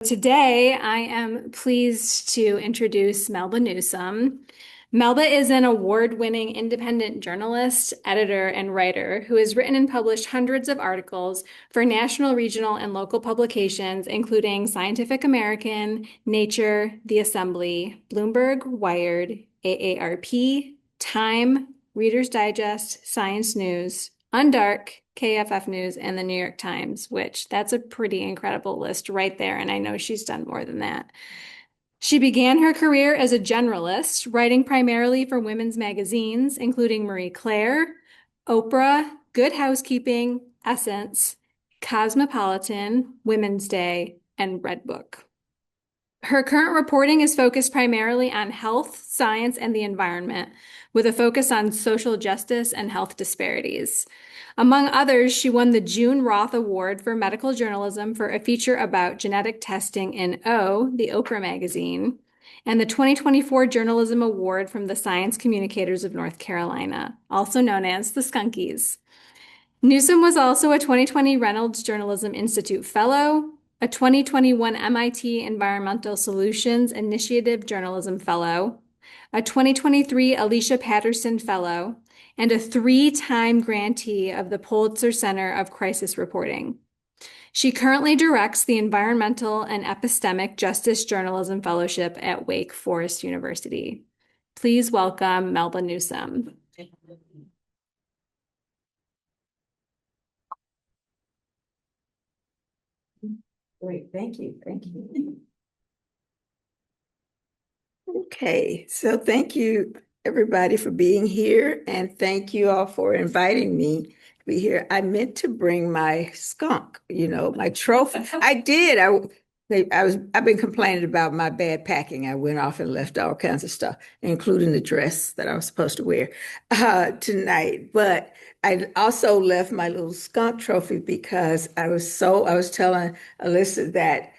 Today, I am pleased to introduce Melba Newsome. Melba is an award-winning independent journalist, editor, and writer who has written and published hundreds of articles for national, regional, and local publications, including Scientific American, Nature, The Assembly, Bloomberg, Wired, AARP, Time, Reader's Digest, Science News, Undark, KFF News, and the New York Times, which that's a pretty incredible list right there. And I know she's done more than that. She began her career as a generalist, writing primarily for women's magazines, including Marie Claire, Oprah, Good Housekeeping, Essence, Cosmopolitan, Women's Day, and Redbook. Her current reporting is focused primarily on health, science, and the environment, with a focus on social justice and health disparities. Among others, she won the June Roth Award for Medical Journalism for a feature about genetic testing in O, the Oprah magazine, and the 2024 Journalism Award from the Science Communicators of North Carolina, also known as the Skunkies. Newsome was also a 2020 Reynolds Journalism Institute Fellow, a 2021 MIT Environmental Solutions Initiative Journalism Fellow, a 2023 Alicia Patterson Fellow, and a three-time grantee of the Pulitzer Center of Crisis Reporting. She currently directs the Environmental and Epistemic Justice Journalism Fellowship at Wake Forest University. Please welcome Melba Newsome. Great, thank you, thank you. Okay, so thank you everybody for being here, and thank you all for inviting me to be here. I meant to bring my skunk, my trophy. I did. I've been complaining about my bad packing. I went off and left all kinds of stuff, including the dress that I was supposed to wear tonight. But I also left my little skunk trophy because I was telling Alyssa that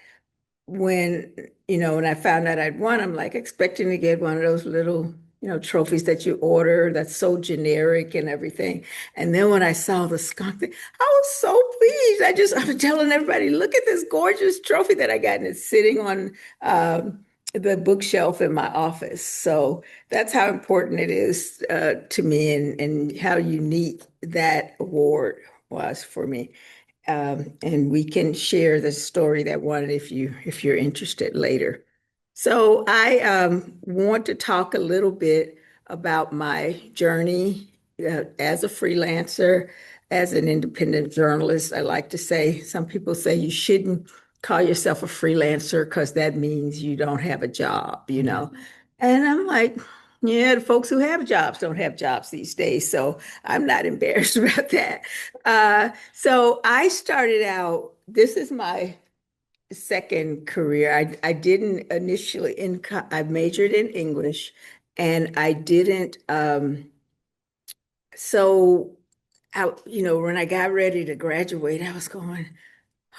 when I found out I'd won, I'm like expecting to get one of those little, trophies that you order that's so generic and everything. And then when I saw the skunk thing, I was so pleased. I was telling everybody, look at this gorgeous trophy that I got, and it's sitting on the bookshelf in my office. So that's how important it is to me, and how unique that award was for me. And we can share the story that won it if you're interested later. So I want to talk a little bit about my journey as a freelancer, as an independent journalist. I like to say, some people say you shouldn't call yourself a freelancer because that means you don't have a job. And I'm like, yeah, the folks who have jobs don't have jobs these days, so I'm not embarrassed about that. So I started out, this is my second career. I didn't initially, I majored in English, and I didn't, so when I got ready to graduate, I was going,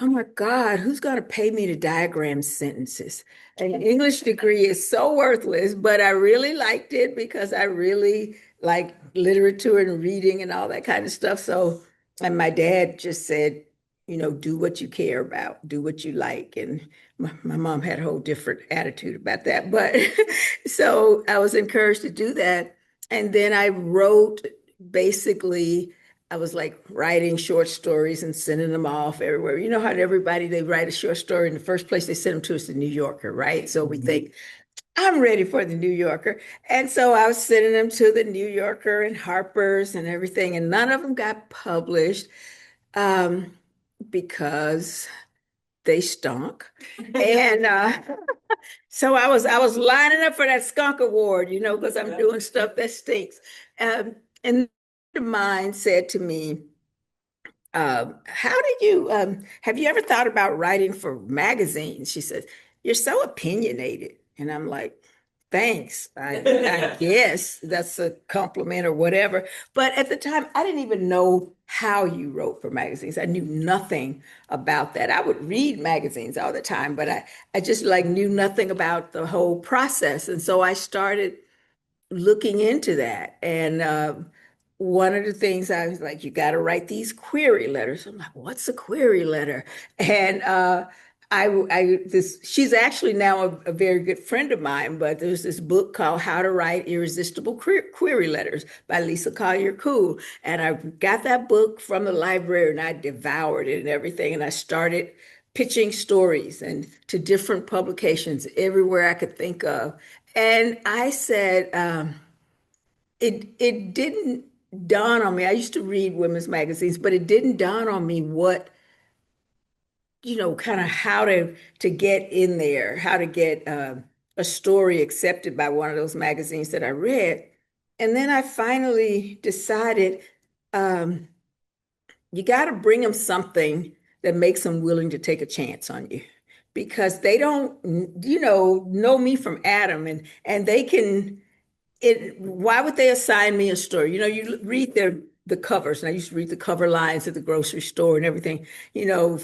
oh my God, who's going to pay me to diagram sentences? An English degree is so worthless, but I really liked it because I really like literature and reading and all that kind of stuff. So, and my dad just said, do what you care about, do what you like. And my mom had a whole different attitude about that. But so I was encouraged to do that. And then I wrote basically. I was like writing short stories and sending them off everywhere. You know how they write a short story, and the first place they send them to is the New Yorker, right? So we think, I'm ready for the New Yorker. And so I was sending them to the New Yorker and Harper's and everything, and none of them got published because they stunk. And so I was lining up for that skunk award, because I'm doing stuff that stinks. And a friend of mine said to me, how did you have you ever thought about writing for magazines? She says, you're so opinionated. And I'm like, thanks. I guess that's a compliment or whatever. But at the time, I didn't even know how you wrote for magazines. I knew nothing about that. I would read magazines all the time, but I just like knew nothing about the whole process. And so I started looking into that. And one of the things I was like, you got to write these query letters. I'm like, what's a query letter? And she's actually now a very good friend of mine, but there's this book called How to Write Irresistible Query Letters by Lisa Collier Cool. And I got that book from the library and I devoured it and everything. And I started pitching stories and to different publications everywhere I could think of. And I said, it didn't dawn on me. I used to read women's magazines, but it didn't dawn on me what kind of how to get in there, how to get a story accepted by one of those magazines that I read. And then I finally decided um, you got to bring them something that makes them willing to take a chance on you because they don't, know me from Adam and they can why would they assign me a story? You read the covers, and I used to read the cover lines at the grocery store and everything, you know,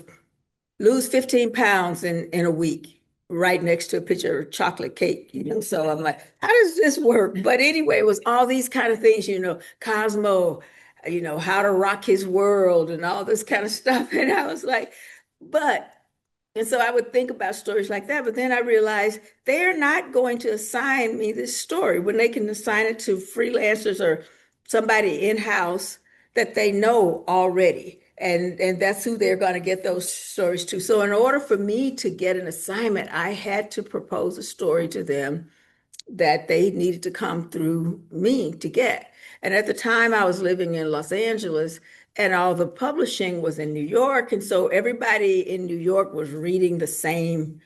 lose 15 pounds in a week, right next to a picture of chocolate cake, So I'm like, how does this work? But anyway, it was all these kind of things, Cosmo, how to rock his world and all this kind of stuff. And I was like, but, and so I would think about stories like that, but then I realized they're not going to assign me this story when they can assign it to freelancers or somebody in-house that they know already. And that's who they're going to get those stories to. So in order for me to get an assignment, I had to propose a story to them that they needed to come through me to get. And at the time, I was living in Los Angeles, and all the publishing was in New York. And so everybody in New York was reading the same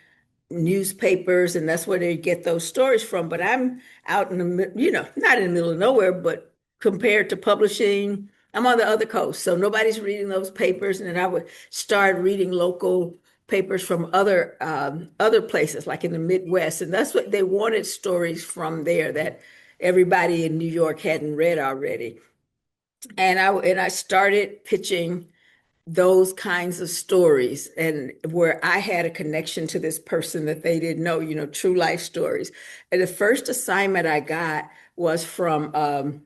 newspapers, and that's where they get those stories from. But I'm out in the, not in the middle of nowhere, but compared to publishing, I'm on the other coast. So nobody's reading those papers. And then I would start reading local papers from other places, like in the Midwest. And that's what they wanted, stories from there that everybody in New York hadn't read already. And I started pitching those kinds of stories and where I had a connection to this person that they didn't know, true life stories. And the first assignment I got was from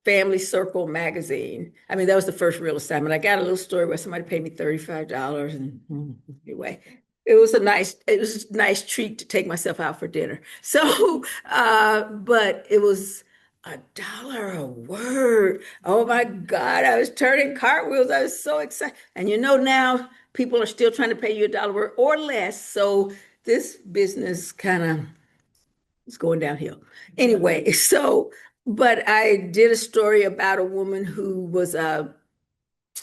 Family Circle magazine. I mean, that was the first real assignment. I got a little story where somebody paid me $35 and anyway, it was a nice treat to take myself out for dinner. So, but it was $1 a word. Oh my God, I was turning cartwheels. I was so excited. And now people are still trying to pay you $1 a word or less. So this business kind of is going downhill. Anyway, but I did a story about a woman who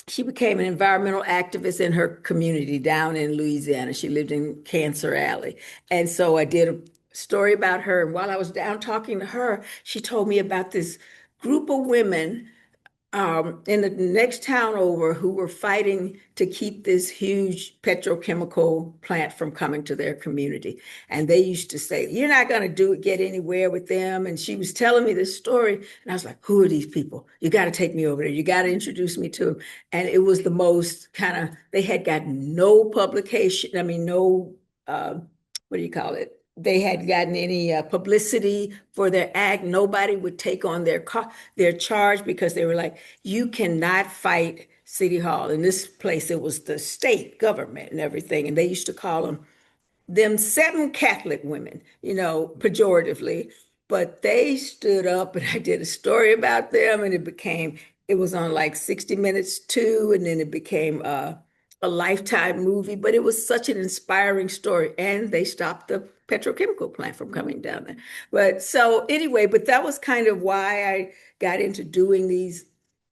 she became an environmental activist in her community down in Louisiana. She lived in Cancer Alley. And so I did a story about her. And while I was down talking to her, she told me about this group of women in the next town over who were fighting to keep this huge petrochemical plant from coming to their community. And they used to say, you're not going to get anywhere with them. And she was telling me this story. And I was like, who are these people? You got to take me over there. You got to introduce me to them. And it was the most they had gotten no publication. I mean, no, what do you call it? They had gotten any publicity for their act. Nobody would take on their charge because they were like, you cannot fight City Hall. In this place, it was the state government and everything. And they used to call them 7 Catholic women, pejoratively. But they stood up and I did a story about them and it was on like 60 Minutes too. And then it became a Lifetime movie, but it was such an inspiring story. And they stopped the petrochemical plant from coming down there. But so anyway, but that was kind of why I got into doing these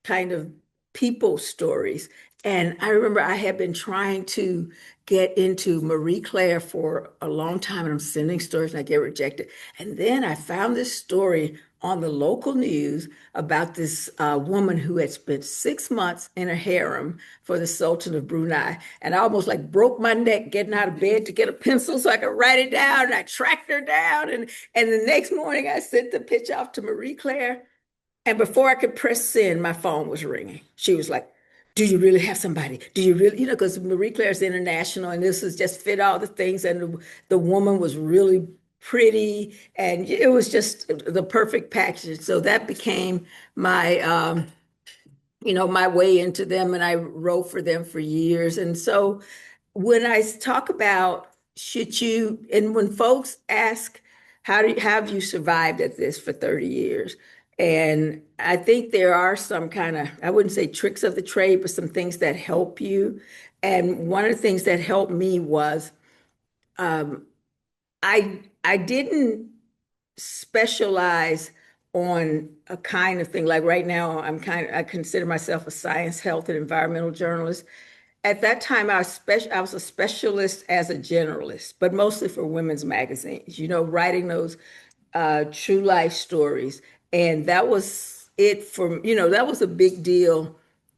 kind of people stories. And I remember I had been trying to get into Marie Claire for a long time, and I'm sending stories and I get rejected. And then I found this story on the local news about this woman who had spent 6 months in a harem for the Sultan of Brunei. And I almost like broke my neck getting out of bed to get a pencil so I could write it down. And I tracked her down. And the next morning I sent the pitch off to Marie Claire. And before I could press send, my phone was ringing. She was like, do you really have somebody? Do you really, because Marie Claire's international and this was just fit all the things. And the woman was really pretty and it was just the perfect package. So that became my way into them. And I wrote for them for years. And so when I talk about should you, and when folks ask, how have you survived at this for 30 years? And I think there are some kind of, I wouldn't say tricks of the trade, but some things that help you. And one of the things that helped me was um, I didn't specialize on a kind of thing. Like right now, I consider myself a science, health, and environmental journalist. At that time, I was a specialist as a generalist, but mostly for women's magazines, writing those true life stories. And that was it for, that was a big deal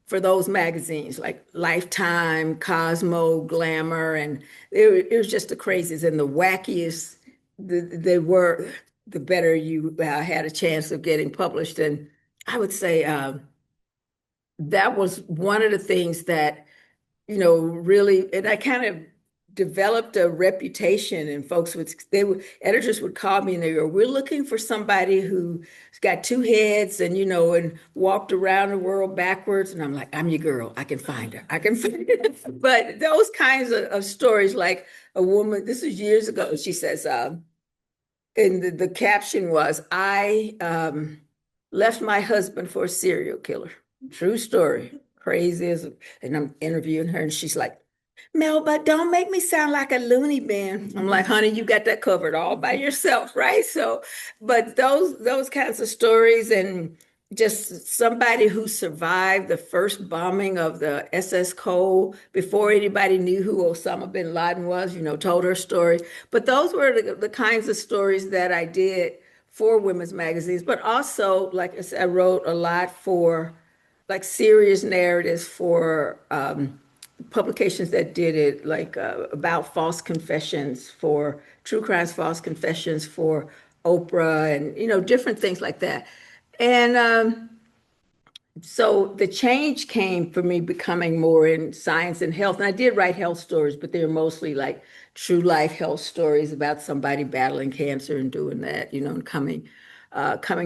for those magazines like Lifetime, Cosmo, Glamour, and it was just the craziest and the wackiest they were, the better you had a chance of getting published. And I would say that was one of the things that really, and I kind of developed a reputation, and editors would call me and they go, "We're looking for somebody who's got two heads and, and walked around the world backwards." And I'm like, "I'm your girl. I can find her. I can find her." But those kinds of stories, like a woman, this was years ago, she says, and the caption was, "I left my husband for a serial killer." True story. Crazy as, and I'm interviewing her, and she's like, "Melba, don't make me sound like a loony bin." I'm like, "Honey, you got that covered all by yourself, right?" So, but those kinds of stories, and just somebody who survived the first bombing of the SS Cole before anybody knew who Osama bin Laden was, told her story. But those were the kinds of stories that I did for women's magazines. But also, like I said, I wrote a lot for like serious narratives for publications that did it, like about false confessions for true crimes, false confessions for Oprah, and different things like that. And so the change came for me becoming more in science and health. And I did write health stories, but they're mostly like true life health stories about somebody battling cancer and doing that, and coming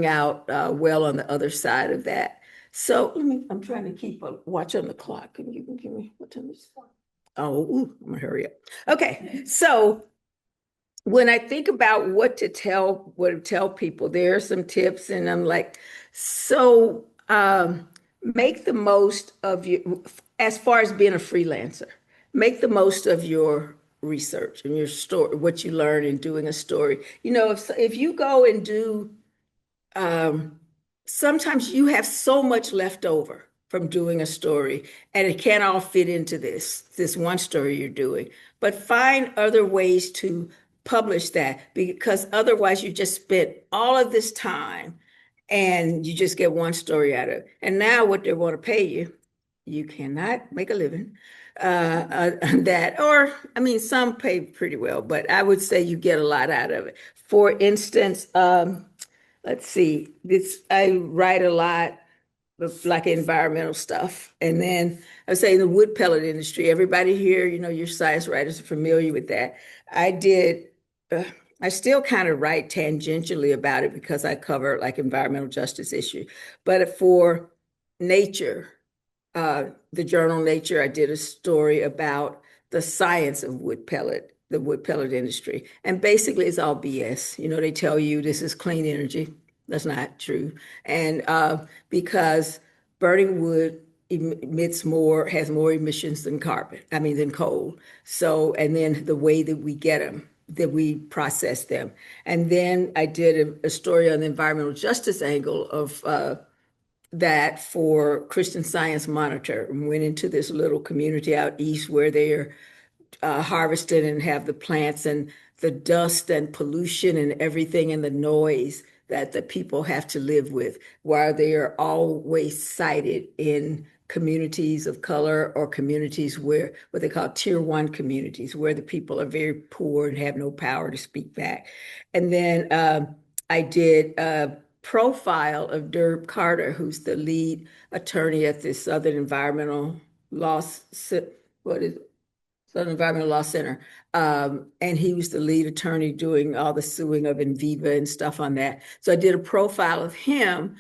out well on the other side of that. So I'm trying to keep a watch on the clock. And you can give me what time is it? Oh, ooh, I'm gonna hurry up. Okay, so when I think about what to tell people, there are some tips, and I'm like, so make the most of you as far as being a freelancer. Make the most of your research and your story, what you learn in doing a story. If you go and do um, sometimes you have so much left over from doing a story, and it can't all fit into this one story you're doing. But find other ways to publish that, because otherwise you just spent all of this time and you just get one story out of it. And now what they want to pay you, you cannot make a living on that. Or, I mean, some pay pretty well, but I would say you get a lot out of it. For instance, let's see, this I write a lot of like environmental stuff. And then I would say in the wood pellet industry, everybody here, your science writers are familiar with that. I did, uh, I still kind of write tangentially about it because I cover like environmental justice issue. But for Nature, the journal Nature, I did a story about the science of the wood pellet industry. And basically, it's all BS. They tell you this is clean energy. That's not true. And because burning wood has more emissions than than coal. So, and then the way that we get them, that we process them. And then I did a story on the environmental justice angle of that for Christian Science Monitor, and went into this little community out east where they're harvested and have the plants and the dust and pollution and everything and the noise that the people have to live with, while they are always cited in communities of color or communities where what they call tier one communities, where the people are very poor and have no power to speak back. And then I did a profile of Derb Carter, who's the lead attorney at the Southern Environmental Law, what is it? Southern Environmental Law Center. And he was the lead attorney doing all the suing of Enviva and stuff on that. So I did a profile of him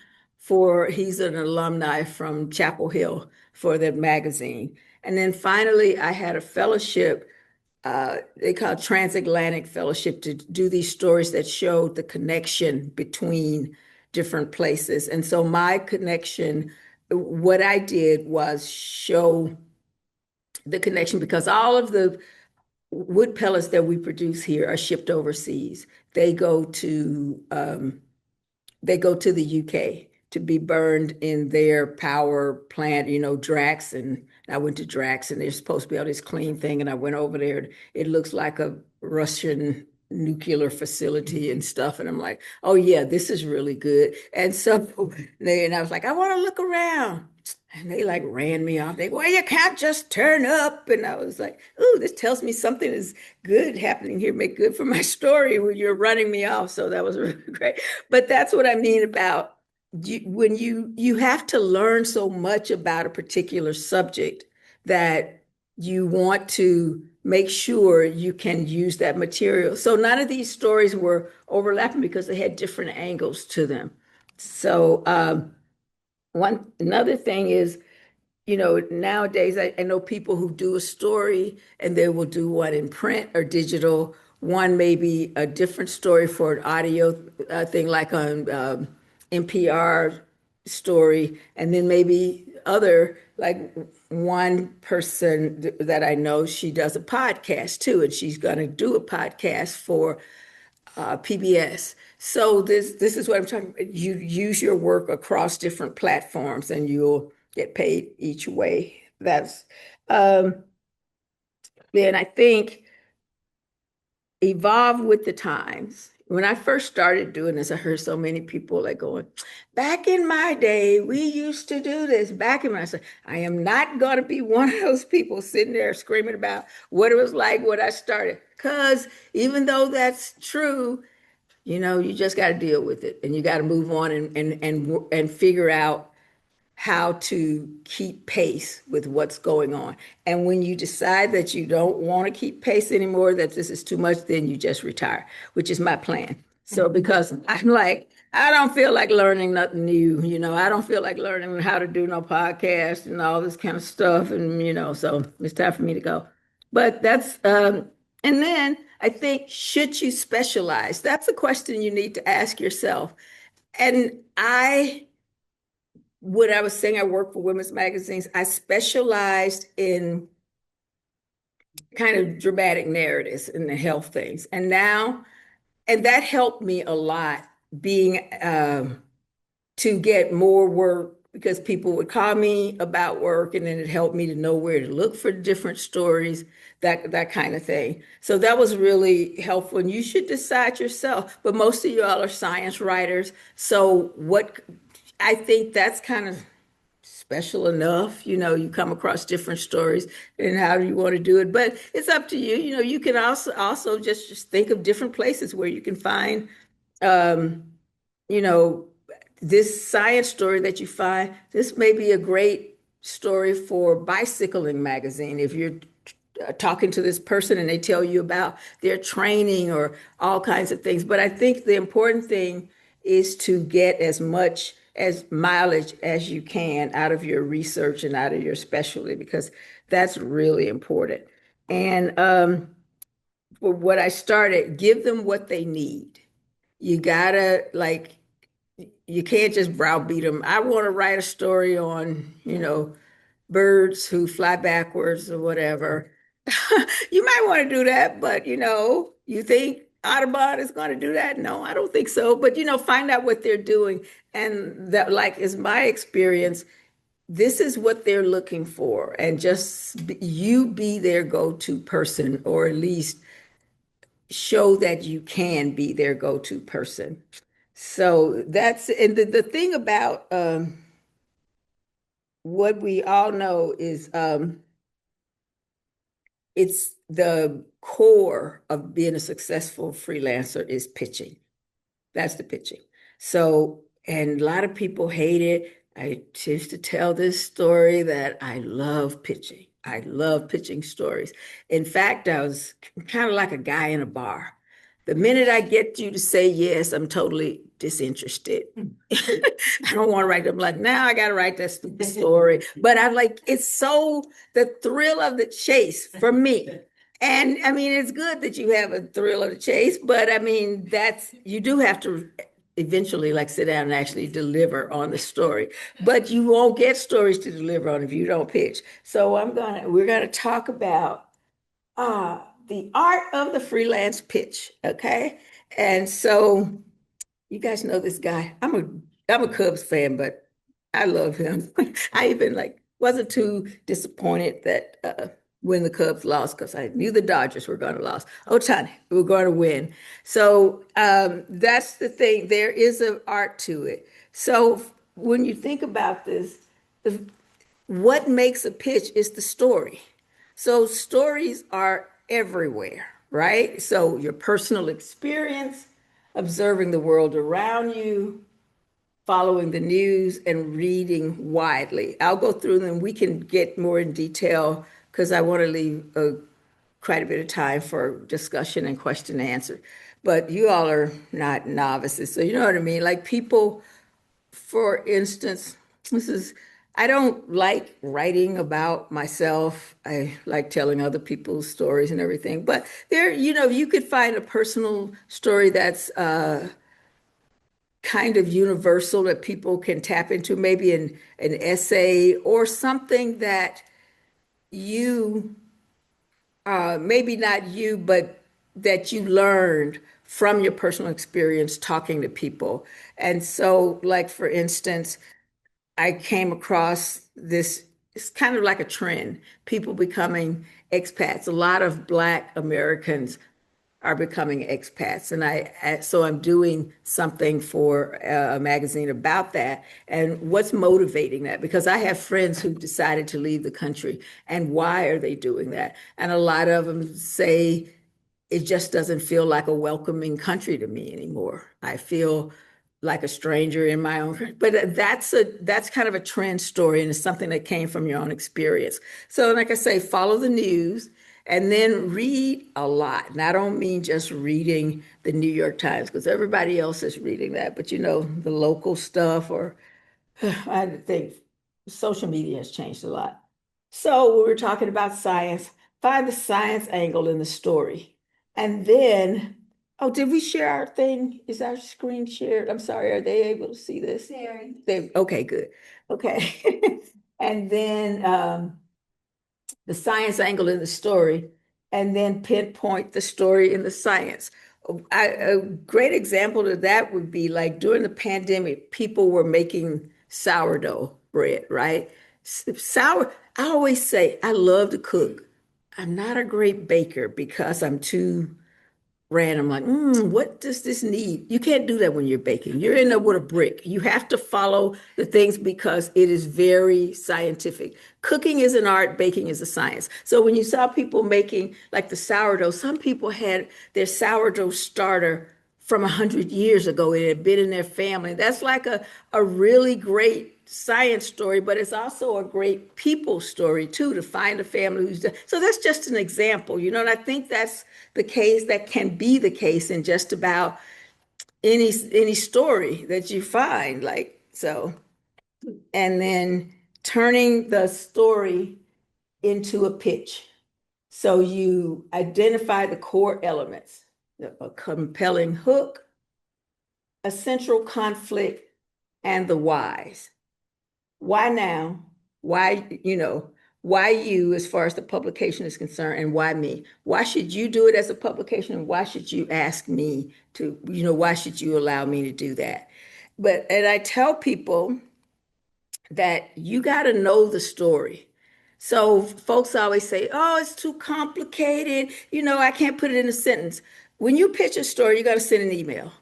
he's an alumni from Chapel Hill for the magazine. And then finally, I had a fellowship, they call it transatlantic fellowship, to do these stories that showed the connection between different places. And so my connection, what I did was show the connection because all of the wood pellets that we produce here are shipped overseas. They go to the UK to be burned in their power plant, Drax. And I went to Drax and they're supposed to be all this clean thing. And I went over there. It looks like a Russian nuclear facility and stuff. And I'm like, oh yeah, this is really good. And so and I was like, I want to look around. And they like ran me off. They, well, you can't just turn up. And I was like, oh, this tells me something is good happening here, make good for my story when you're running me off. So that was really great. But that's what I mean about when you have to learn so much about a particular subject that you want to make sure you can use that material. So none of these stories were overlapping because they had different angles to them. So another thing is, nowadays I know people who do a story and they will do one in print or digital. One may be a different story for an audio thing like on NPR story, and then maybe other, like one person that I know, she does a podcast too, and she's going to do a podcast for PBS. So this is what I'm talking about. You use your work across different platforms, and you'll get paid each way. That's then I think evolve with the times. When I first started doing this, I heard so many people like going, back in my day, we used to do this. Back in my, I said, I am not going to be one of those people sitting there screaming about what it was like when I started. Because even though that's true, you just got to deal with it and you got to move on and figure out how to keep pace with what's going on. And when you decide that you don't want to keep pace anymore, that this is too much, then you just retire, which is my plan. So because I'm like, I don't feel like learning nothing new, I don't feel like learning how to do no podcast and all this kind of stuff. And, so it's time for me to go. But and then I think, should you specialize? That's a question you need to ask yourself. And when I was saying I worked for women's magazines, I specialized in kind of dramatic narratives and the health things. And that helped me a lot being to get more work because people would call me about work and then it helped me to know where to look for different stories, that kind of thing. So that was really helpful. And you should decide yourself. But most of y'all are science writers. So I think that's kind of special enough. You come across different stories and how do you want to do it? But it's up to you. You can also just think of different places where you can find um, you know, this science story that you find, this may be a great story for Bicycling magazine. If you're talking to this person and they tell you about their training or all kinds of things. But I think the important thing is to get as much as mileage as you can out of your research and out of your specialty, because that's really important. And for what I started, give them what they need. You gotta you can't just browbeat them. I want to write a story on, birds who fly backwards or whatever. You might want to do that, but you think Audubon is going to do that? No, I don't think so. But find out what they're doing. And that, like, is my experience. This is what they're looking for. And just you be their go-to person, or at least show that you can be their go-to person. So and the thing about what we all know is it's the core of being a successful freelancer is pitching. That's the pitching. So, and a lot of people hate it. I choose to tell this story that I love pitching. I love pitching stories. In fact, I was kind of like a guy in a bar. The minute I get you to say yes, I'm totally disinterested. I don't want to write them like, now I got to write that stupid story. But I'm like, it's so the thrill of the chase for me. And I mean, it's good that you have a thrill of the chase, but I mean, you do have to eventually like sit down and actually deliver on the story. But you won't get stories to deliver on if you don't pitch. So we're gonna talk about the art of the freelance pitch. Okay. And so you guys know this guy. I'm a Cubs fan, but I love him. I even like wasn't too disappointed that when the Cubs lost because I knew the Dodgers were going to lose. Otani, we were going to win. So that's the thing. There is an art to it. So when you think about this, what makes a pitch is the story. So stories are everywhere, right? So your personal experience, observing the world around you, following the news, and reading widely. I'll go through them. We can get more in detail because I want to leave quite a bit of time for discussion and question and answer. But you all are not novices, so you know what I mean. Like people, for instance, this is, I don't like writing about myself. I like telling other people's stories and everything. But there, you could find a personal story that's kind of universal that people can tap into, maybe an essay or something that you, maybe not you, but that you learned from your personal experience talking to people. And so, like, for instance, I came across this, it's kind of like a trend, people becoming expats. A lot of Black Americans are becoming expats. And so I'm doing something for a magazine about that and what's motivating that, because I have friends who decided to leave the country and why are they doing that? And a lot of them say, it just doesn't feel like a welcoming country to me anymore. I feel like a stranger in my own country. But that's kind of a trend story, and it's something that came from your own experience. So, like I say, follow the news and then read a lot. And I don't mean just reading the New York Times because everybody else is reading that, but the local stuff, or I think social media has changed a lot. So we were talking about science. Find the science angle in the story. And then, oh, did we share our thing? Is our screen shared? I'm sorry, are they able to see this? Okay, good. Okay. And then the science angle in the story, and then pinpoint the story in the science. A great example of that would be like during the pandemic, people were making sourdough bread, right? I always say I love to cook. I'm not a great baker because I'm too random, like, what does this need? You can't do that when you're baking. You're in there with a brick. You have to follow the things because it is very scientific. Cooking is an art, baking is a science. So when you saw people making like the sourdough, some people had their sourdough starter from 100 years ago. It had been in their family. That's like a really great science story, but it's also a great people story too, to find a family who's done. So that's just an example, and I think that's the case, that can be the case in just about any story that you find, like so. And then turning the story into a pitch. So you identify the core elements, a compelling hook, a central conflict, and the whys. Why now? Why you as far as the publication is concerned, and why me? Why should you do it as a publication? And why should you ask me to, why should you allow me to do that? And I tell people that you got to know the story. So folks always say, oh, it's too complicated. I can't put it in a sentence. When you pitch a story, you got to send an email.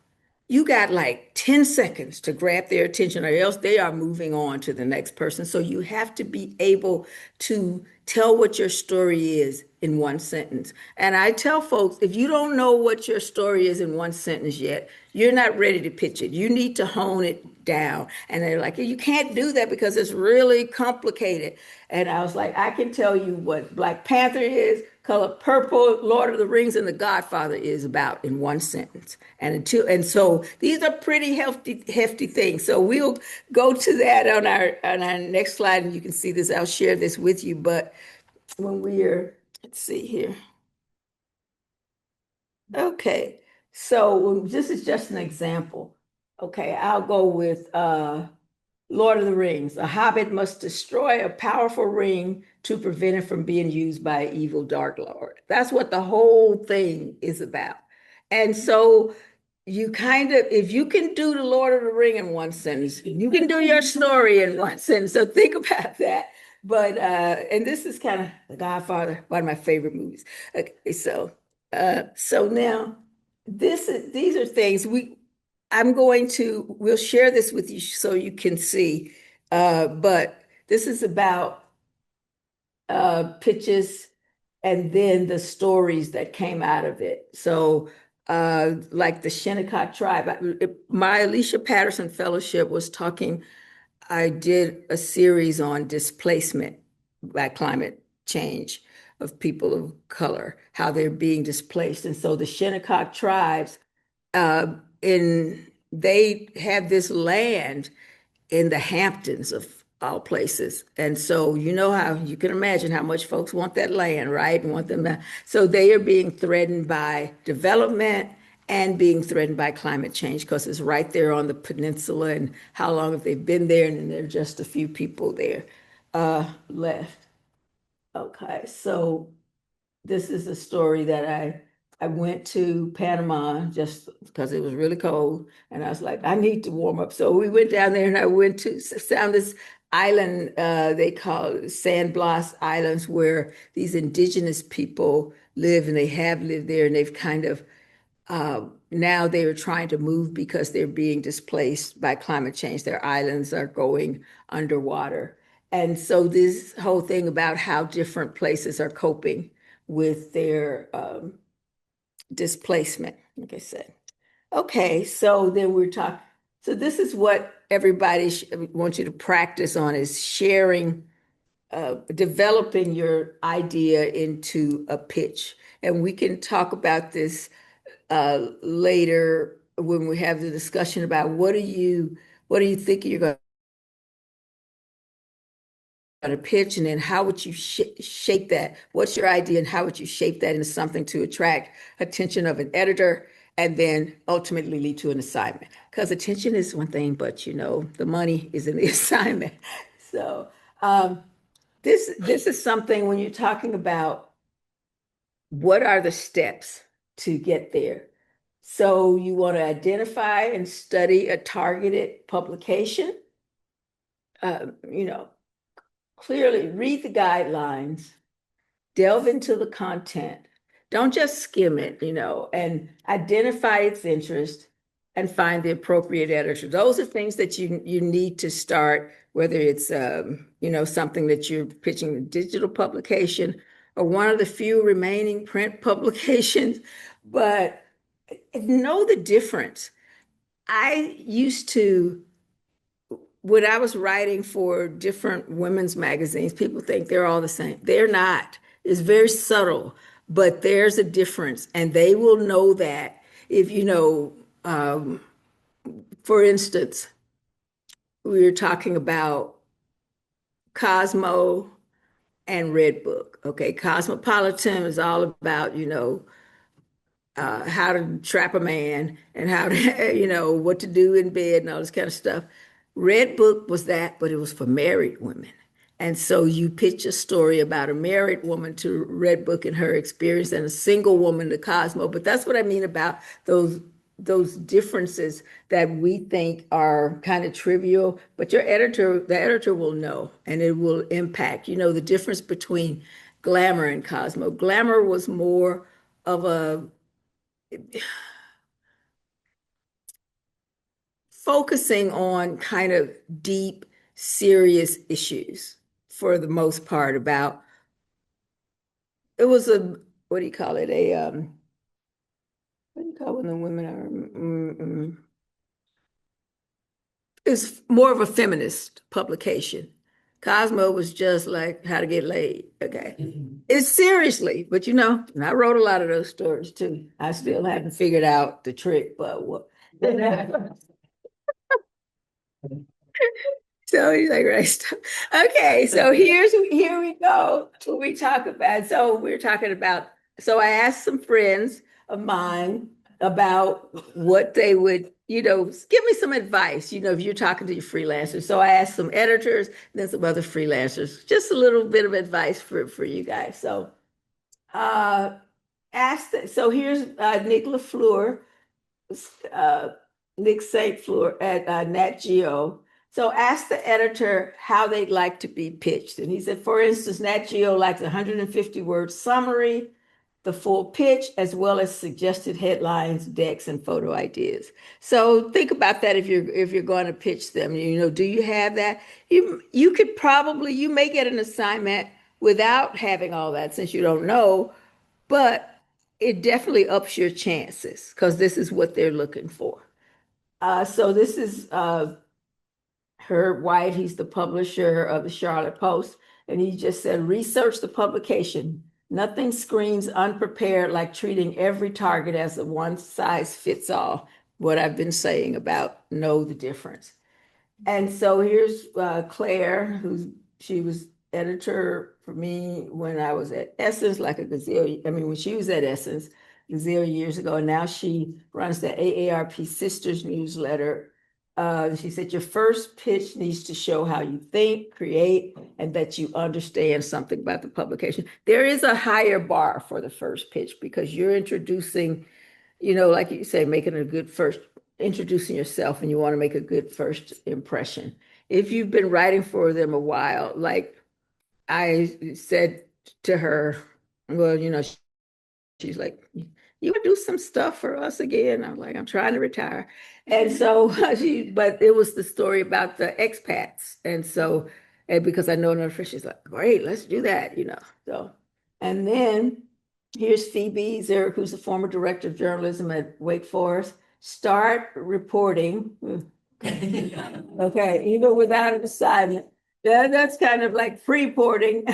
You got like 10 seconds to grab their attention, or else they are moving on to the next person. So you have to be able to tell what your story is in one sentence. And I tell folks, if you don't know what your story is in one sentence yet, you're not ready to pitch it. You need to hone it down. And they're like, you can't do that because it's really complicated. And I was like, I can tell you what Black Panther is, Color Purple, Lord of the Rings, and The Godfather is about in one sentence. And so these are pretty hefty things. So we'll go to that on our next slide, and you can see this. I'll share this with you. But when we're, let's see here. Okay, so this is just an example. Okay, I'll go with Lord of the Rings. A hobbit must destroy a powerful ring to prevent it from being used by an evil Dark Lord. That's what the whole thing is about. And so you kind of, if you can do the Lord of the Ring in one sentence, you can do your story in one sentence. So think about that. But and this is kind of The Godfather, one of my favorite movies. Okay, so now these are things we'll share this with you so you can see. But this is about pitches and then the stories that came out of it. So like the Shinnecock tribe, my Alicia Patterson Fellowship was talking, I did a series on displacement by climate change of people of color, how they're being displaced. And so the Shinnecock tribes, uh, they have this land in the Hamptons of all places. And so you know how you can imagine how much folks want that land, right? And want them to, so they are being threatened by development and being threatened by climate change because it's right there on the peninsula. And how long have they been there? And there are just a few people there left. Okay, so this is a story that I went to Panama just because it was really cold, and I was like, I need to warm up. So we went down there, and I went to found this island they call it San Blas Islands, where these indigenous people live, and they have lived there, and they've kind of now they are trying to move because they're being displaced by climate change. Their islands are going underwater. And so this whole thing about how different places are coping with their displacement, like I said. Okay, so then we're talking. So this is what everybody wants you to practice on is sharing, developing your idea into a pitch. And we can talk about this later when we have the discussion about what do you think you're going to pitch, and then how would you shape that? What's your idea, and how would you shape that into something to attract attention of an editor, and then ultimately lead to an assignment? Because attention is one thing, but the money is in the assignment. So um, this is something when you're talking about what are the steps to get there. So you want to identify and study a targeted publication. You know, clearly read the guidelines, delve into the content. Don't just skim it, and identify its interest and find the appropriate editor. Those are things that you need to start, whether it's something that you're pitching a digital publication or one of the few remaining print publications, but know the difference. I used to, when I was writing for different women's magazines, people think they're all the same. They're not. It's very subtle, but there's a difference, and they will know that if for instance, we were talking about Cosmo and Redbook. Okay, Cosmopolitan is all about, how to trap a man and how to, what to do in bed and all this kind of stuff. Red Book was that, but it was for married women. And so you pitch a story about a married woman to Red Book and her experience, and a single woman to Cosmo. But that's what I mean about those differences that we think are kind of trivial, but the editor will know, and it will impact, the difference between Glamour and Cosmo. Glamour was more of a focusing on kind of deep, serious issues for the most part about it was a what do you call it? What do you call when the women are it's more of a feminist publication. Cosmo was just like how to get laid. Okay. It's seriously, but you know, and I wrote a lot of those stories too. I still haven't figured out the trick, but what? So he's like, right stuff. Okay, so here we go. What we talk about. So we're talking about. So I asked some friends of mine about what they would, give me some advice. If you're talking to your freelancers. So I asked some editors, and then some other freelancers, just a little bit of advice for you guys. So uh, So here's Nick LaFleur, uh, Nick St. Fleur at Nat Geo. So ask the editor how they'd like to be pitched. And he said, for instance, Nat Geo likes a 150 word summary, the full pitch, as well as suggested headlines, decks, and photo ideas. So think about that if you're going to pitch them. Do you have that? You could probably you may get an assignment without having all that since you don't know, but it definitely ups your chances because this is what they're looking for. So this is Herb White. He's the publisher of the Charlotte Post, and he just said, research the publication. Nothing screams unprepared like treating every target as a one size fits all. What I've been saying about know the difference. And so here's Claire, she was editor for me when I was at Essence, like a gazillion. I mean, when she was at Essence, gazillion years ago, and now she runs the AARP Sisters newsletter. She said your first pitch needs to show how you think, create, and that you understand something about the publication. There is a higher bar for the first pitch because you're introducing, like you say, making a good first introducing yourself and you want to make a good first impression. If you've been writing for them a while, like I said to her, well, she's like, you would do some stuff for us again. I'm like, I'm trying to retire. And so but it was the story about the expats. And because I know another friend, she's like, great, let's do that, So, and then here's Phoebe Zerk, who's the former director of journalism at Wake Forest. Start reporting. Okay, even without an assignment. Yeah, that's kind of like free-porting.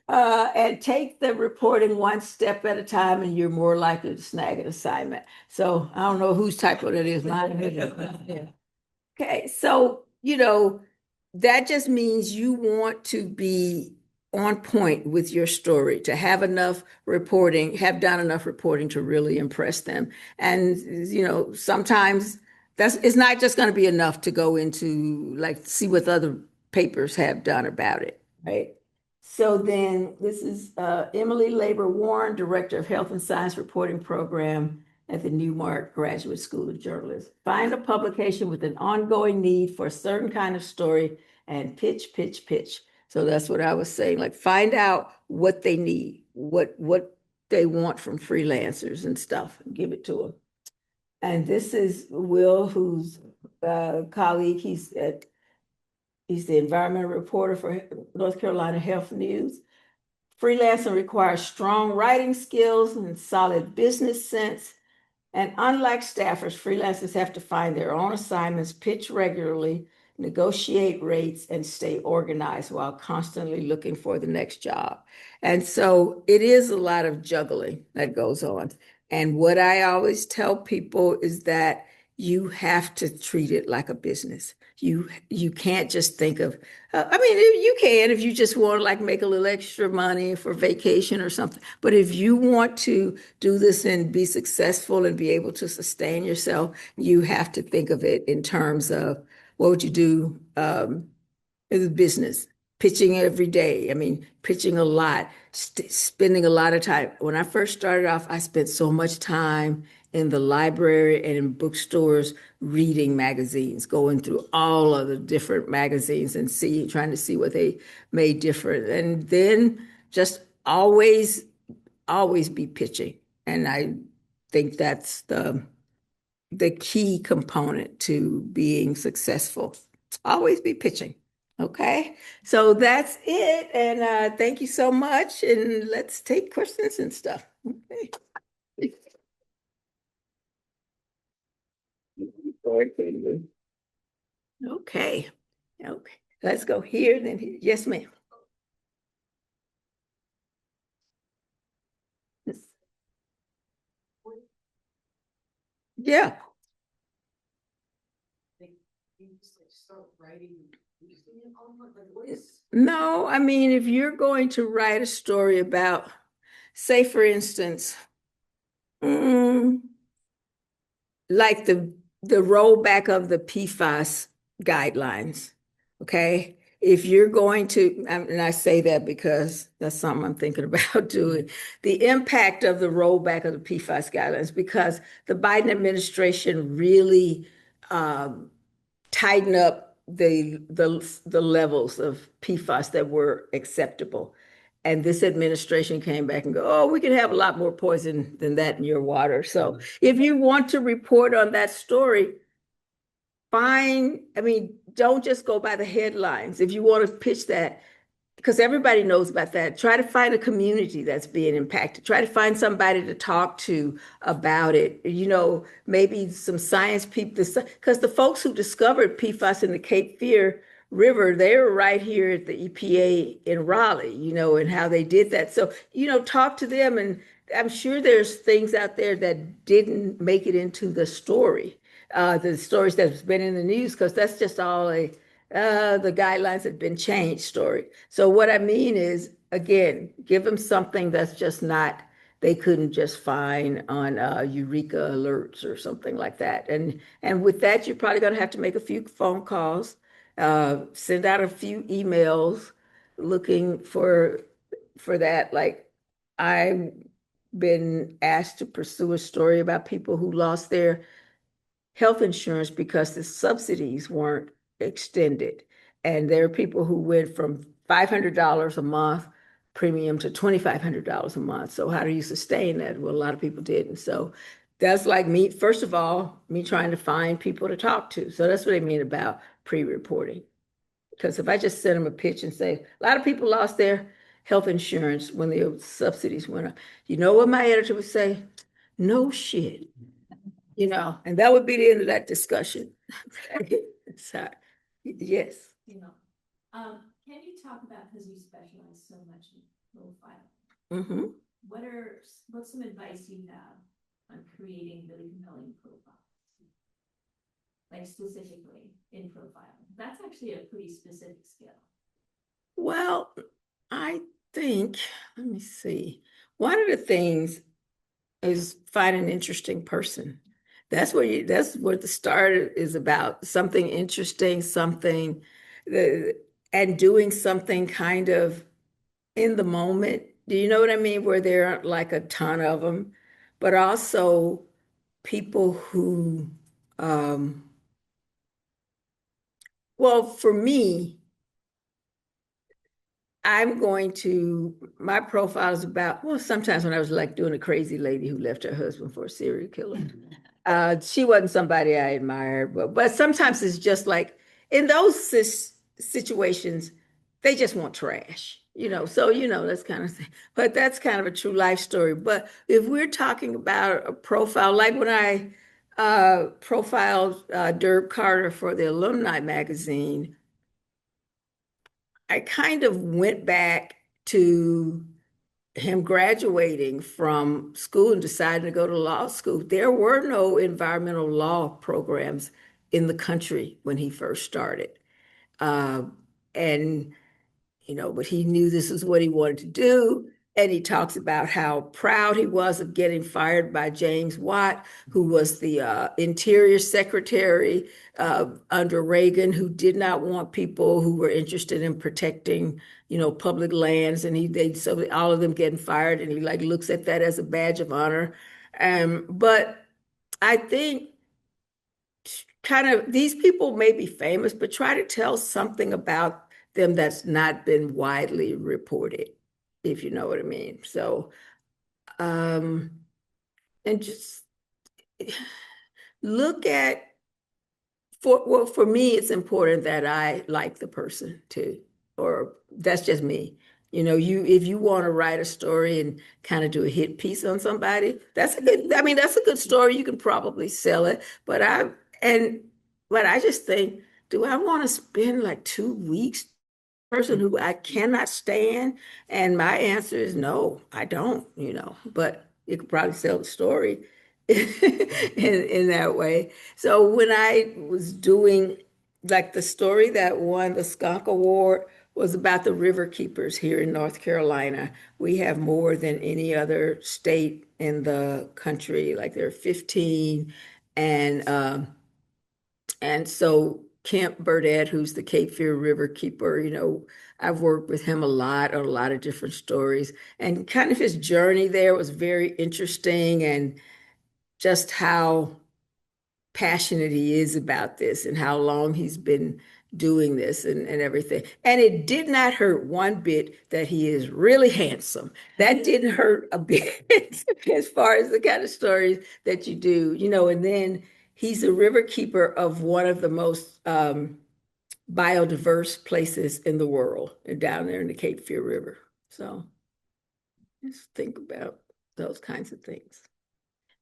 And take the reporting one step at a time, and you're more likely to snag an assignment. So I don't know whose typo that is. Mine. Yeah. Okay, so that just means you want to be on point with your story, to have enough reporting, have done enough reporting to really impress them. And sometimes it's not just going to be enough to go into like see what other papers have done about it, right? So then this is Emily Labor Warren, Director of Health and Science Reporting Program at the Newmark Graduate School of Journalism. Find a publication with an ongoing need for a certain kind of story and pitch, pitch, pitch. So that's what I was saying. Like find out what they need, what they want from freelancers and stuff, and give it to them. And this is Will, who's a colleague. He's the environmental reporter for North Carolina Health News. Freelancing requires strong writing skills and solid business sense. And unlike staffers, freelancers have to find their own assignments, pitch regularly, negotiate rates, and stay organized while constantly looking for the next job. And so it is a lot of juggling that goes on. And what I always tell people is that you have to treat it like a business. You can't just think of, I mean, you can if you just want to like make a little extra money for vacation or something. But if you want to do this and be successful and be able to sustain yourself, you have to think of it in terms of what would you do in the business, pitching every day. I mean, pitching a lot, spending a lot of time. When I first started off, I spent so much time in the library and in bookstores reading magazines, going through all of the different magazines and trying to see what they made different. And then just always be pitching. And I think that's the key component to being successful. Always be pitching. Okay, so that's it. And thank you so much. And let's take questions and stuff. Okay. Okay. Okay. Let's go here, then here. Yes, ma'am. Yeah. No, I mean, if you're going to write a story about, say, for instance, mm, like the rollback of the PFAS guidelines, okay? If you're going to, and I say that because that's something I'm thinking about doing, the impact of the rollback of the PFAS guidelines, because the Biden administration really um, tighten up the levels of PFAS that were acceptable. And this administration came back and go, oh, we can have a lot more poison than that in your water. So if you want to report on that story, fine. I mean, don't just go by the headlines. If you want to pitch that, because everybody knows about that. Try to find a community that's being impacted. Try to find somebody to talk to about it. You know, maybe some science people, because the folks who discovered PFAS in the Cape Fear River, they were right here at the EPA in Raleigh, you know, and how they did that. So, you know, talk to them. And I'm sure there's things out there that didn't make it into the stories that's been in the news, because that's just all the guidelines have been changed story. So what I mean is, again, give them something that's just not, they couldn't just find on Eureka alerts or something like that. And with that, you're probably going to have to make a few phone calls, send out a few emails looking for that. Like I've been asked to pursue a story about people who lost their health insurance because the subsidies weren't extended. And there are people who went from $500 a month premium to $2,500 a month. So how do you sustain that? Well, a lot of people didn't. So that's like me, first of all, me trying to find people to talk to. So that's what I mean about pre-reporting. Because if I just send them a pitch and say, a lot of people lost their health insurance when the subsidies went up, you know what my editor would say? No shit, you know, and that would be the end of that discussion. So, yes. You know, can you talk about, because you specialize so much in profile, Mm-hmm. what's some advice you have on creating really compelling profiles? Like specifically in profile. That's actually a pretty specific skill. Well, I think, let me see. One of the things is find an interesting person. That's what the start is about. Something interesting, something the and doing something kind of in the moment. Do you know what I mean? Where there aren't like a ton of them, but also people who, um, well, for me, my profile is about, well, sometimes when I was like doing a crazy lady who left her husband for a serial killer. She wasn't somebody I admired, but sometimes it's just like in those situations, they just want trash, you know. So, you know, that's kind of thing. But that's kind of a true life story. But if we're talking about a profile, like when I profiled Dirk Carter for the Alumni magazine, I kind of went back to him graduating from school and deciding to go to law school. There were no environmental law programs in the country when he first started. Uh, and you know, but he knew this is what he wanted to do. And he talks about how proud he was of getting fired by James Watt, who was the Interior Secretary under Reagan, who did not want people who were interested in protecting, you know, public lands. And so all of them getting fired, and he like looks at that as a badge of honor. But I think kind of these people may be famous, but try to tell something about them that's not been widely reported, if you know what I mean. So, um, and just look at for me, it's important that I like the person too, or that's just me. You know, if you want to write a story and kind of do a hit piece on somebody, I mean, that's a good story. You can probably sell it. And but I just think, do I want to spend like 2 weeks person who I cannot stand? And my answer is no, I don't, you know, but you could probably sell the story. in that way. So when I was doing like the story that won the Skunk Award was about the river keepers here in North Carolina. We have more than any other state in the country. Like there are 15, and so Kemp Burdett, who's the Cape Fear River keeper, I've worked with him a lot on a lot of different stories, and kind of his journey there was very interesting, and just how passionate he is about this and how long he's been doing this and everything. And it did not hurt one bit that he is really handsome. That didn't hurt a bit as far as the kind of stories that you do, and then he's a river keeper of one of the most biodiverse places in the world, down there in the Cape Fear River. So just think about those kinds of things.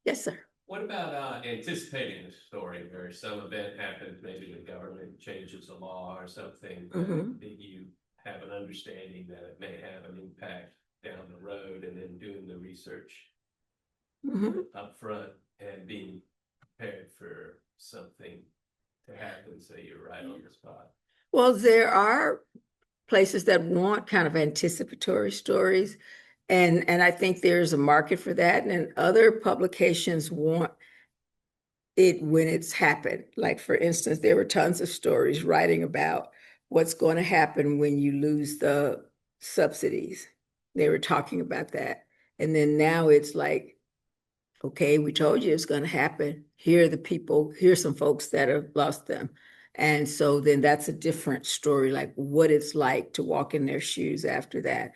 Yes, sir. What about anticipating a story where some event happens, maybe the government changes a law or something that you have an understanding that it may have an impact down the road, and then doing the research up front and being prepared for something to happen so you're right on the spot? Well, there are places that want kind of anticipatory stories. And I think there's a market for that. And other publications want it when it's happened. Like, for instance, there were tons of stories writing about what's going to happen when you lose the subsidies. They were talking about that. And then now it's like, okay, we told you it's going to happen. Here are the people, here's some folks that have lost them. And so then that's a different story, like what it's like to walk in their shoes after that.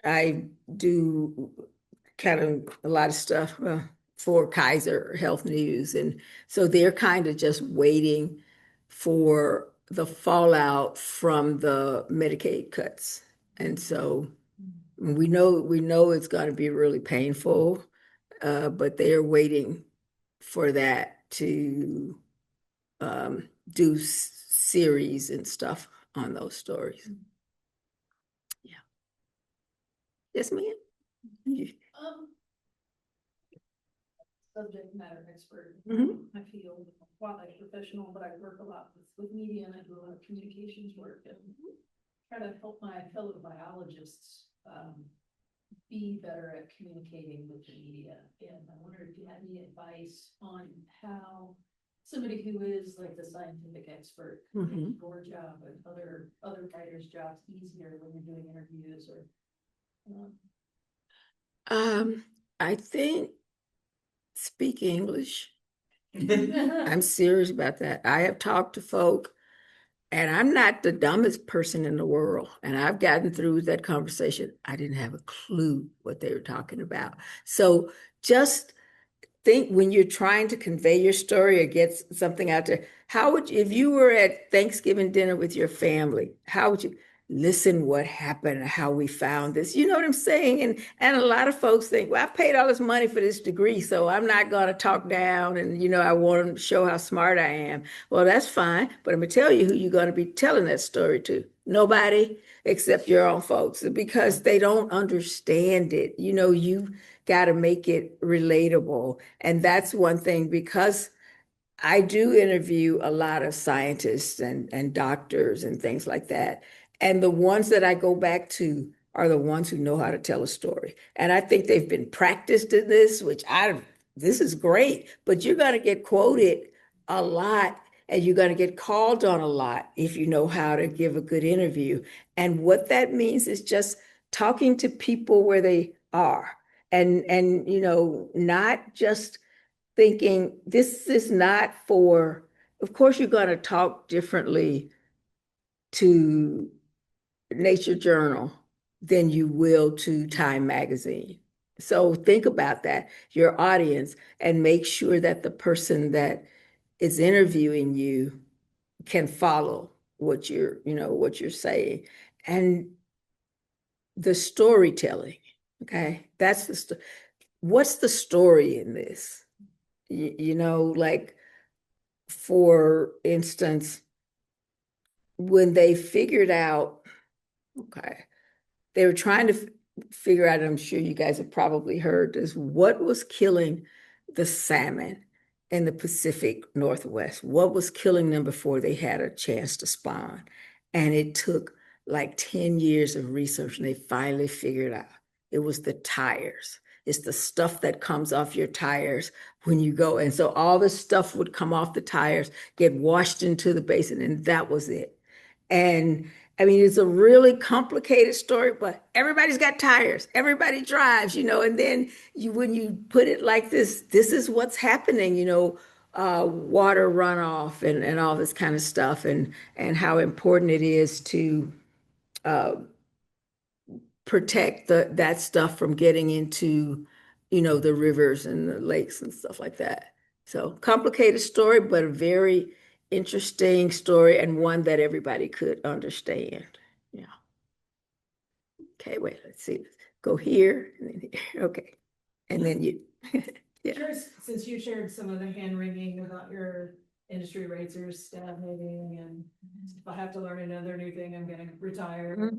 I do kind of a lot of stuff for Kaiser Health News. And so they're kind of just waiting for the fallout from the Medicaid cuts. And so we know it's going to be really painful, but they are waiting for that to do series and stuff on those stories. Yeah. Yes, ma'am. Subject matter expert Mhm. in my field, wildlife professional, but I work a lot with media, and I do a lot of communications work and try to help my fellow biologists be better at communicating with the media. And I wonder if you had any advice on how somebody who is like the scientific expert can make your job and other writers' jobs easier when you're doing interviews or. I think speak English. I'm serious about that. I have talked to folk, and I'm not the dumbest person in the world. And I've gotten through that conversation. I didn't have a clue what they were talking about. So just think, when you're trying to convey your story or get something out there, how would you, if you were at Thanksgiving dinner with your family, how would you listen what happened, how we found this? You know what I'm saying? And a lot of folks think, well, I paid all this money for this degree, so I'm not going to talk down, and I want to show how smart I am. Well, that's fine, but I'm going to tell you who you're going to be telling that story to. Nobody except your own folks, because they don't understand it. You got to make it relatable. And that's one thing, because I do interview a lot of scientists and doctors and things like that. And the ones that I go back to are the ones who know how to tell a story. And I think they've been practiced in this, this is great, but you're going to get quoted a lot, and you're going to get called on a lot if you know how to give a good interview. And what that means is just talking to people where they are, and not just thinking this is not for, of course, you're going to talk differently to Nature Journal than you will to Time Magazine. So think about that, your audience, and make sure that the person that is interviewing you can follow what you're saying. And the storytelling, okay? That's what's the story in this? Like, for instance, when they figured out, okay, they were trying to figure out, I'm sure you guys have probably heard, is what was killing the salmon in the Pacific Northwest? What was killing them before they had a chance to spawn? And it took like 10 years of research, and they finally figured out it was the tires. It's the stuff that comes off your tires when you go. And so all the stuff would come off the tires, get washed into the basin, and that was it. And I mean, it's a really complicated story, but everybody's got tires. Everybody drives, and then when you put it like this is what's happening, water runoff and all this kind of stuff, and how important it is to uh, protect that stuff from getting into, the rivers and the lakes and stuff like that. So complicated story, but a very interesting story, and one that everybody could understand. Yeah. Okay, wait, let's see. Go here and then here. Okay. And then you. Yeah. Curious, since you shared some of the hand wringing about your industry rates are stagnating, and if I have to learn another new thing, I'm gonna retire.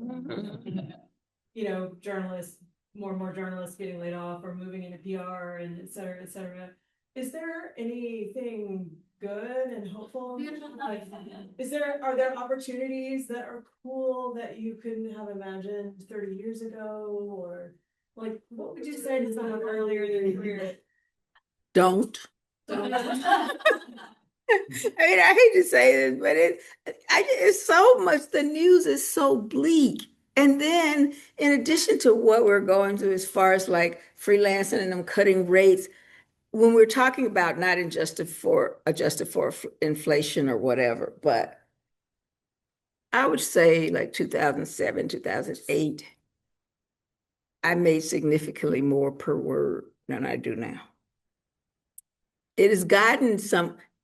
Journalists, more and more journalists getting laid off or moving into PR and et cetera, et cetera. Is there anything good and hopeful? Like, are there opportunities that are cool that you couldn't have imagined 30 years ago? Or like, what would you say to someone earlier in your career? Don't. I mean, I hate to say this, but it's so much, the news is so bleak. And then in addition to what we're going through as far as like freelancing and them cutting rates, when we're talking about not adjusted for inflation or whatever, but I would say like 2007, 2008, I made significantly more per word than I do now. It has gotten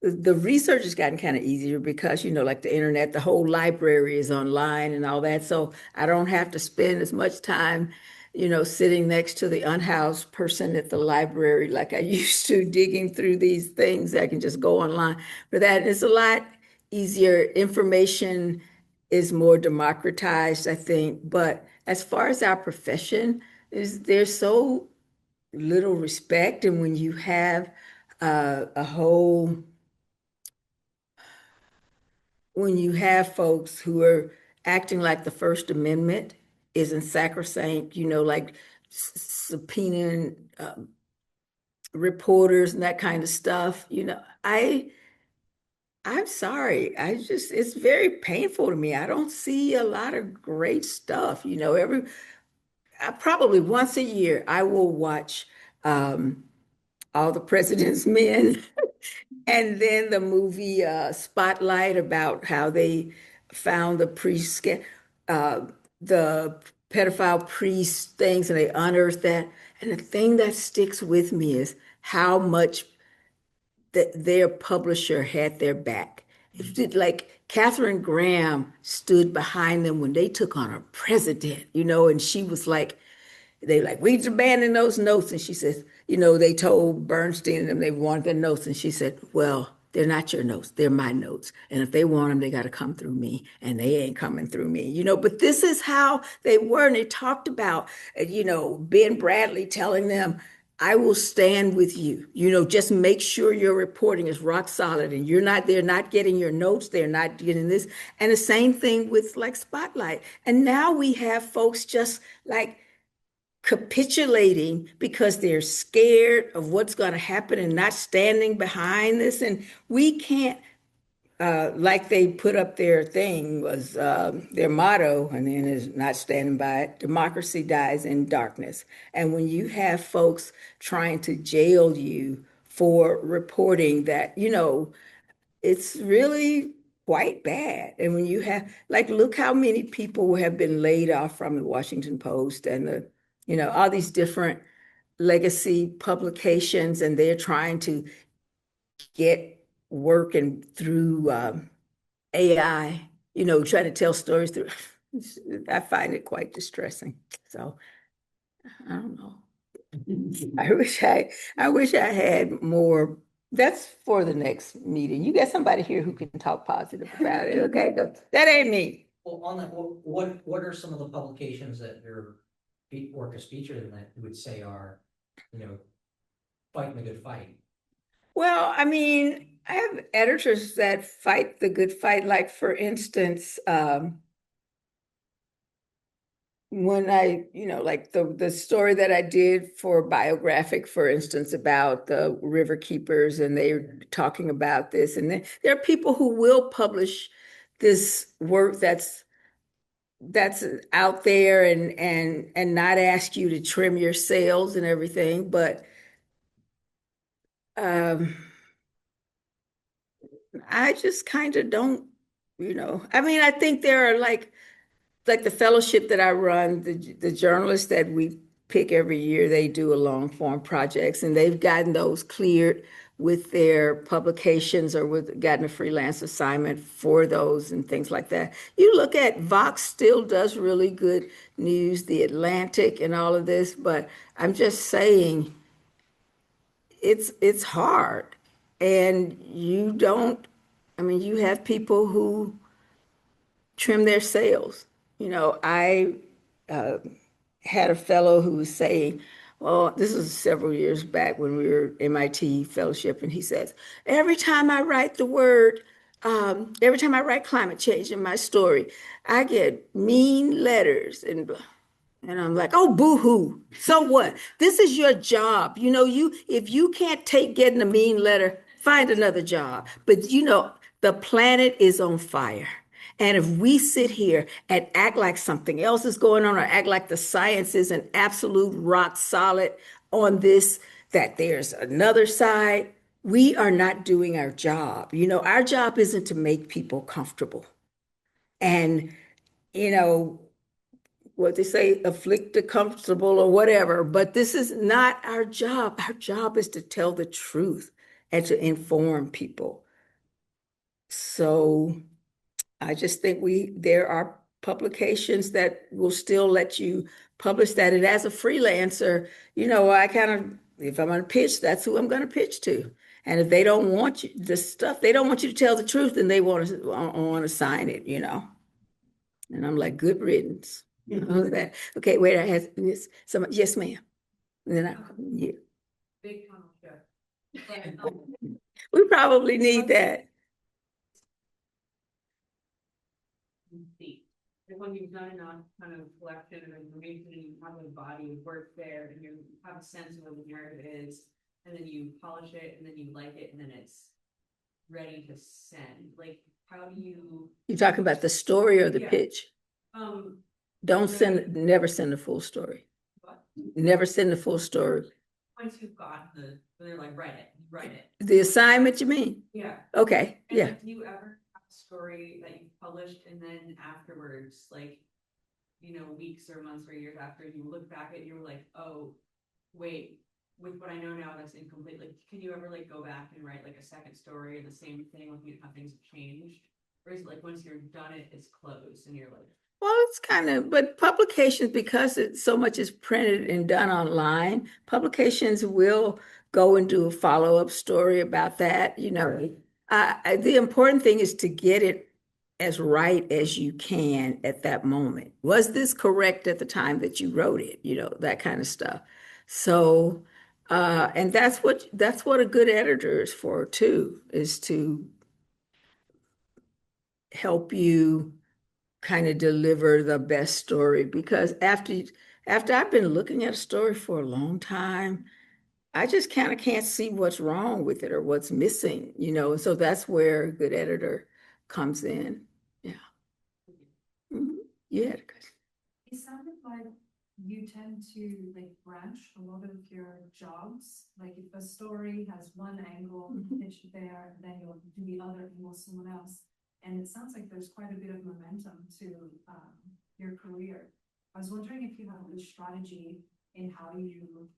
the research has gotten kind of easier because, like the internet, the whole library is online and all that. So I don't have to spend as much time, sitting next to the unhoused person at the library like I used to, digging through these things. I can just go online for that. It's a lot easier. Information is more democratized, I think. But as far as our profession, there's so little respect. And when you have a whole when you have folks who are acting like the First Amendment isn't sacrosanct, like subpoenaing reporters and that kind of stuff, I'm sorry. It's very painful to me. I don't see a lot of great stuff. Probably once a year, I will watch All the President's Men. And then the movie Spotlight, about how they found uh, the pedophile priest things, and they unearthed that. And the thing that sticks with me is how much that their publisher had their back. Like Catherine Graham stood behind them when they took on a president, and she was like, they like, we abandoned those notes. And she says, they told Bernstein and them they wanted their notes. And she said, well, they're not your notes. They're my notes. And if they want them, they got to come through me. And they ain't coming through me, But this is how they were. And they talked about, Ben Bradley telling them, I will stand with you. Just make sure your reporting is rock solid and they're not getting your notes. They're not getting this. And the same thing with like Spotlight. And now we have folks just like capitulating because they're scared of what's going to happen and not standing behind this. And we can't, like they put up their thing was their motto, and then is not standing by it. Democracy dies in darkness. And when you have folks trying to jail you for reporting that, it's really quite bad. And when you have, like, look how many people have been laid off from the Washington Post and all these different legacy publications, and they're trying to get work and through AI, trying to tell stories through. I find it quite distressing. So I don't know. I wish I had more. That's for the next meeting. You got somebody here who can talk positive about it. Okay, that ain't me. Well, on that, what are some of the publications that you're work a speech than that would say are, fighting the good fight. Well, I mean, I have editors that fight the good fight. Like, for instance, when I, like the story that I did for Biographic, for instance, about the river keepers, and they're talking about this, and then there are people who will publish this work that's out there and not ask you to trim your sails and everything, but um I just kind of don't, I mean, I think there are like the fellowship that I run, the journalists that we pick every year, they do a long form projects, and they've gotten those cleared with their publications or with gotten a freelance assignment for those and things like that. You look at Vox still does really good news, The Atlantic and all of this, but I'm just saying it's hard. And you don't, I mean, you have people who trim their sails. I uh, had a fellow who was saying, well, this was several years back when we were MIT fellowship, and he says, every time I write climate change in my story, I get mean letters and blah. And I'm like, oh, boo-hoo. So what? This is your job. If you can't take getting a mean letter, find another job. But the planet is on fire. And if we sit here and act like something else is going on, or act like the science is an absolute rock solid on this, that there's another side, we are not doing our job. Our job isn't to make people comfortable. And, you know, what they say, afflict the comfortable or whatever, but this is not our job. Our job is to tell the truth and to inform people. So I just think there are publications that will still let you publish that. And as a freelancer, I kind of, if I'm going to pitch, that's who I'm going to pitch to. And if they don't want you, they don't want you to tell the truth, then they want to sign it, And I'm like, good riddance. That. Okay, wait, I have this. Yes, ma'am. And then yeah. Big tunnel show. We probably need that. When you've done enough kind of collection of information and you have a body of work there and you have a sense of what the narrative is, and then you polish it and then you like it and then it's ready to send. Like, how do you? You talking about the story or the pitch? Never send the full story. What? Never send the full story. Once you've got they're like, write it. The assignment, you mean? Yeah. Okay, and yeah. Like, do you ever have a story that you've published and then afterwards, like, weeks or months or years after, you look back at it, you were like, oh, wait, with what I know now, that's incomplete. Like, can you ever like go back and write like a second story and the same thing, looking at how things have changed? Or is it like once you're done, it's closed and you're like, well, it's kind of, but publications, because so much is printed and done online, publications will go and do a follow-up story about that. The important thing is to get it as right as you can at that moment. Was this correct at the time that you wrote it? That kind of stuff. So, and that's what a good editor is for too, is to help you kind of deliver the best story. Because after I've been looking at a story for a long time, I just kind of can't see what's wrong with it or what's missing, so that's where a good editor comes in. Yeah. Mm-hmm. Yeah. It sounded like you tend to like branch a lot of your jobs. Like if a story has one angle pitched there, then you'll do the other angle with someone else. And it sounds like there's quite a bit of momentum to your career. I was wondering if you have a strategy in how you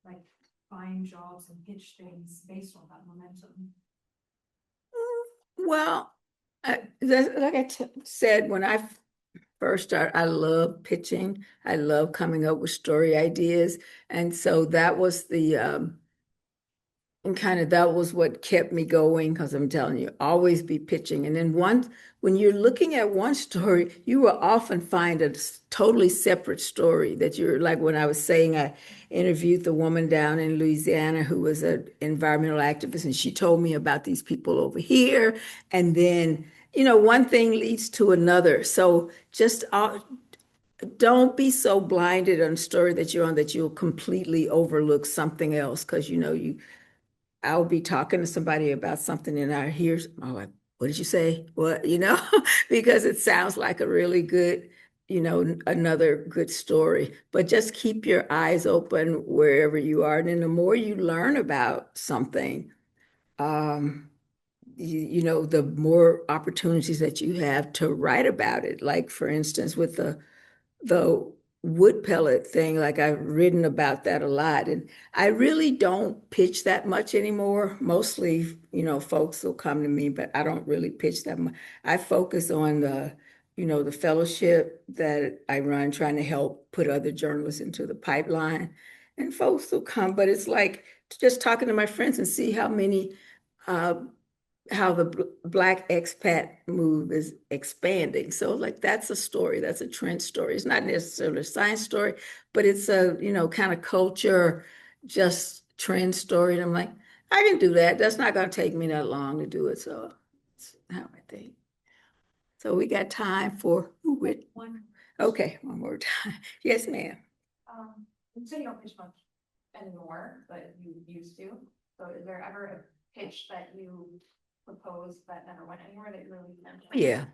like find jobs and pitch things based on that momentum. Well, like I said, when I first started, I love pitching. I love coming up with story ideas. And so that was And kind of that was what kept me going because I'm telling you, always be pitching. And then when you're looking at one story, you will often find a totally separate story that you're like when I was saying I interviewed the woman down in Louisiana who was an environmental activist, and she told me about these people over here. And then, one thing leads to another. So just don't be so blinded on the story that you're on that you'll completely overlook something else because I'll be talking to somebody about something and I hear, oh, what did you say? What, because it sounds like a really good, another good story. But just keep your eyes open wherever you are. And then the more you learn about something, the more opportunities that you have to write about it. Like, for instance, with the wood pellet thing, like I've written about that a lot. And I really don't pitch that much anymore. Mostly, folks will come to me, but I don't really pitch that much. I focus on the fellowship that I run, trying to help put other journalists into the pipeline. And folks will come, but it's like just talking to my friends and see uh, how the Black expat move is expanding. So like that's a story, that's a trend story. It's not necessarily a science story, but it's a, kind of culture, just trend story. And I'm like, I can do that. That's not going to take me that long to do it. So that's how I think. So we got time for One, okay, one more time. Yes, ma'am. you say you don't pitch much anymore, but you used to. So is there ever a pitch that you proposed that never went anywhere that you really meant? Yeah.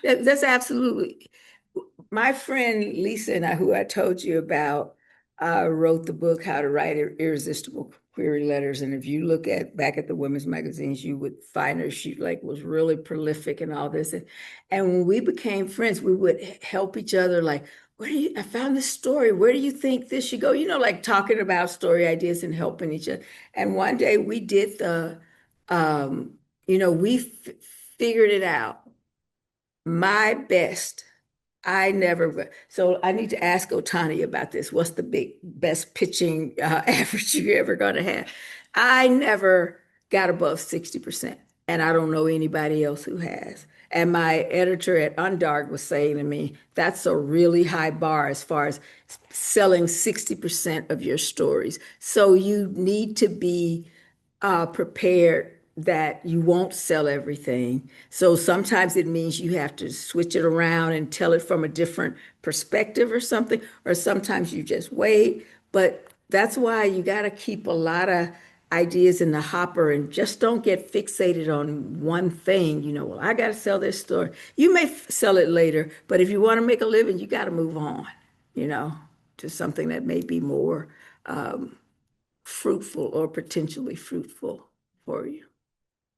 That's absolutely. My friend Lisa and I, who I told you about, wrote the book How to Write Irresistible Query Letters. And if you look back at the women's magazines, you would find her. She was really prolific and all this. And when we became friends, we would help each other. Like, I found this story. Where do you think this should go? Like talking about story ideas and helping each other. And one day we did we figured it out. My best. I never, so I need to ask Otani about this. What's the best pitching average you're ever going to have? I never got above 60%, and I don't know anybody else who has. And my editor at Undark was saying to me, that's a really high bar as far as selling 60% of your stories. So you need to be prepared that you won't sell everything. So sometimes it means you have to switch it around and tell it from a different perspective or something, or sometimes you just wait. But that's why you got to keep a lot of ideas in the hopper and just don't get fixated on one thing. Well, I got to sell this story. You may sell it later, but if you want to make a living, you got to move on, to something that may be more fruitful or potentially fruitful for you.